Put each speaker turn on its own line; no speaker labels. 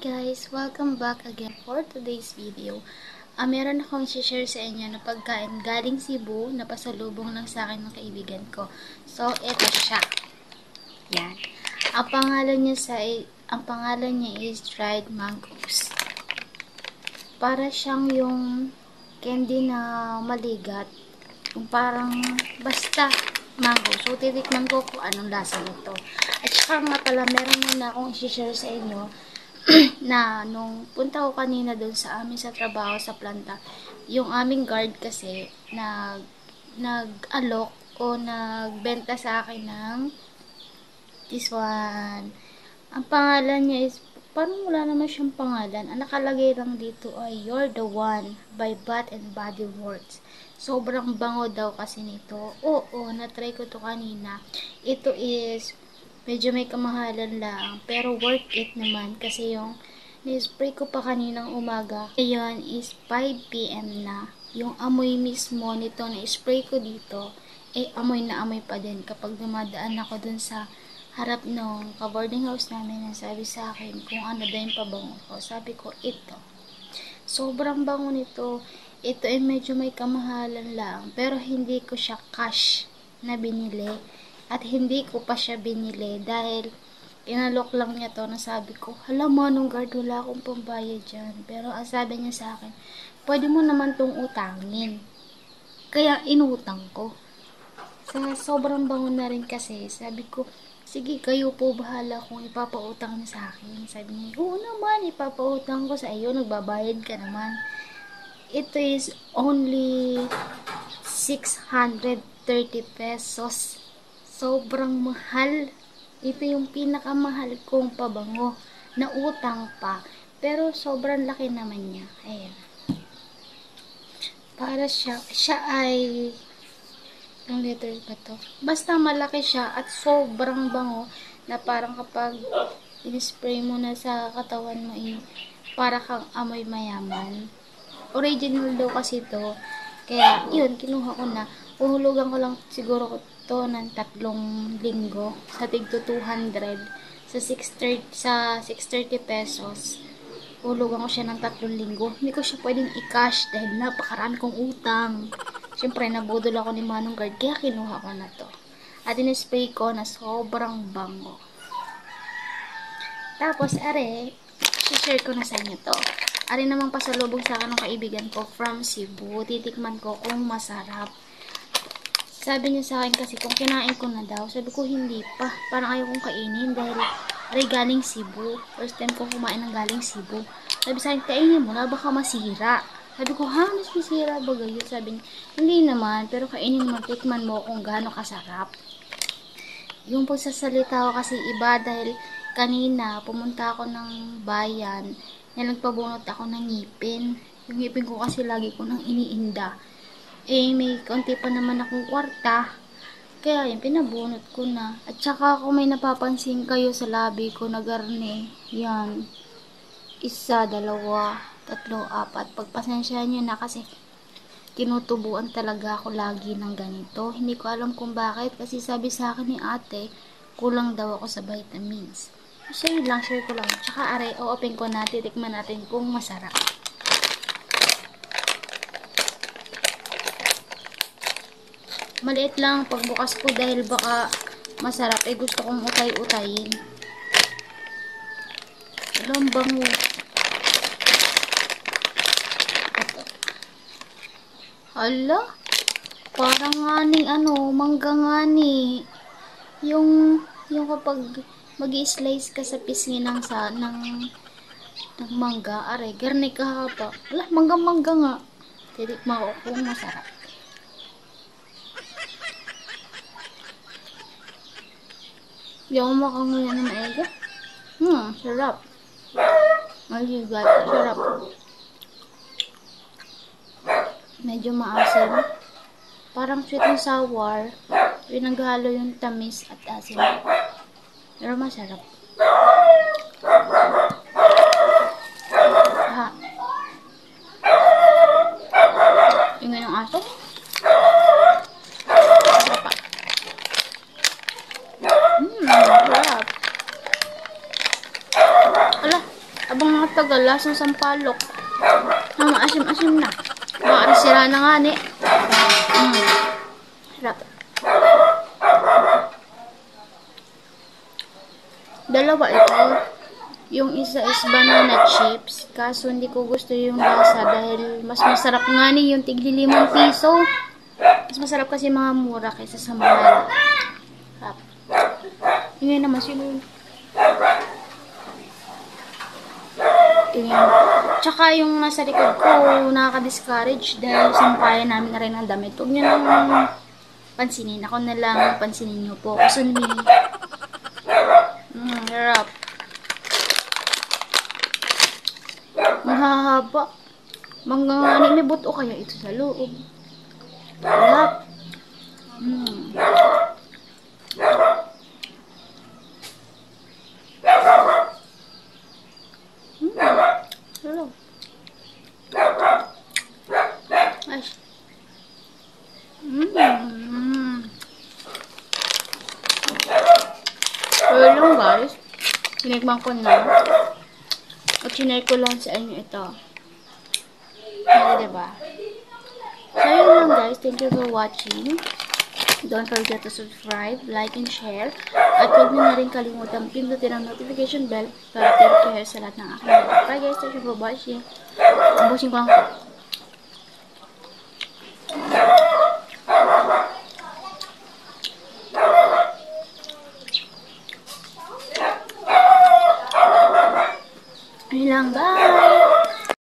Guys, welcome back again for today's video. Meron akong share sa inyo na pagkain galing Cebu na pasalubong lang sa akin ng kaibigan ko. So, ito siya. Yan. Ang pangalan niya is dried mangoes. Para siyang yung candy na maligat. Yung parang basta mango. So, titikman ko kung anong lasa nito. At saka nga pala, meron na akong share sa inyo na nung punta ko kanina doon sa amin sa trabaho sa planta, yung aming guard kasi nag-alok o nagbenta sa akin ng this one. Ang pangalan niya is parang wala naman siyang pangalan. Ang nakalagay lang dito ay You're the One by Bath and Body Works. Sobrang bango daw kasi nito. Oo, na-try ko to kanina. Ito is medyo may kamahalan lang, pero worth it naman kasi yung ni-spray ko pa kaninang umaga. Ngayon is 5 PM na. Yung amoy mismo nito na spray ko dito, amoy na amoy pa din kapag dumadaan ako dun sa harap ng ka-boarding house namin na sabi sa akin kung ano daw yung pabango ko. Sabi ko, ito. Sobrang bango nito. Ito ay medyo may kamahalan lang, pero hindi ko siya cash na binili. At hindi ko pa siya binili dahil inalok lang niya to na sabi ko, hala manong guard, wala akong pambayad dyan. Pero ang sabi niya sa akin, pwede mo naman tong utangin. Kaya inutang ko. Sobrang bango na rin kasi, sabi ko, sige kayo po bahala kung ipapautang niya sa akin. Sabi niya, oo naman, ipapautang ko sa iyo, nagbabayad ka naman. Ito is only 630 pesos. Sobrang mahal. Ito yung pinakamahal kong pabango na utang pa. Pero sobrang laki naman niya. Ayan. Para siya ay ang letter ba to? Basta malaki siya at sobrang bango na parang kapag in-spray mo na sa katawan mo para kang amoy mayaman. Original daw kasi to. Kaya yun, kinuha ko na. Uhulugan ko lang siguro to ng 3 linggo sa tigto 200 sa 630 pesos. Uhulugan ko siya ng 3 linggo. Hindi ko siya pwedeng i-cash dahil napakarami kong utang. Siyempre, nabudol ako ni Manong Guard kaya kinuha ko na to. At in-spray ko na sobrang bango. Tapos, share ko na sa inyo to. Are namang pasalubong sa akin ng kaibigan ko from Cebu. Titikman ko kung masarap. Sabi niya sa akin kasi kung kinain ko na daw. Sabi ko hindi pa. Parang ayaw kong kainin dahil galing Cebu. First time ko kumain ng galing Cebu. Sabi sa akin, kainin mo na baka masira. Sabi ko, mas masira ba gayon? Sabi niya, hindi naman. Pero kainin mo, tikman mo kung gaano kasarap. Yung pagsasalita ko kasi iba dahil kanina pumunta ako ng bayan na nagpabunot ako ng ngipin. Yung ngipin ko kasi lagi ko nang iniinda. May konti pa naman akong kwarta. Kaya yun, pinabunot ko na. At saka kung may napapansin kayo sa labi ko na garne, yan. 1, 2, 3, 4. Pagpasensyahan nyo na kasi tinutubuan talaga ako lagi ng ganito. Hindi ko alam kung bakit kasi sabi sa akin ni ate, kulang daw ako sa vitamins. So yun lang, share ko lang. Tsaka o-open ko na, titikman natin kung masarap. Maliit lang pagbukas ko dahil baka masarap. Gusto kong utay-utayin. Alam bango. Ito. Hala? Parang nga ni mangga nga ni. Yung kapag mag-i-slice ka sa pisngi ng mangga, garne ka pa. Ala, mangga nga. Titikman ko kung masarap. Yung makanguya ng maega. Sarap. Ay, guys, sarap. Medyo maasim. Parang sweet and sour. Pinaghalo yung tamis at asim. Pero masarap. Yung ganyung aso. Sarap. Ala, Abang nakatagal, lasang sampalok. Maasim-asim na. Baka sira na nga ni. Sarap. Dalawa ito. Yung isa is banana chips. Kaso hindi ko gusto yung lasa dahil mas masarap nga ni yung tigli 5 piso. Mas masarap kasi mga mura kaysa sa mahal. Sarap. Tingnan naman sino. Tingnan. Tsaka yung nasa likod ko, nakaka-discourage dahil sampayan namin na rin ang damit. Huwag nyo nang pansinin. Ako na lang pansinin nyo po. Kasi harap. Mahahaba. Mga may buto kaya ito sa loob. Harap. Hello. Ay. Pero lang guys, tinikman ko na. At sinare ko lang sa inyo ito. Diba? So yun lang guys, thank you for watching. Don't forget to subscribe, like, and share. At huwag nyo na rin kalimutan pindutin ang notification bell para take care sa lahat ng aking video. Bye guys, thank you for watching. Ubusin ko lang.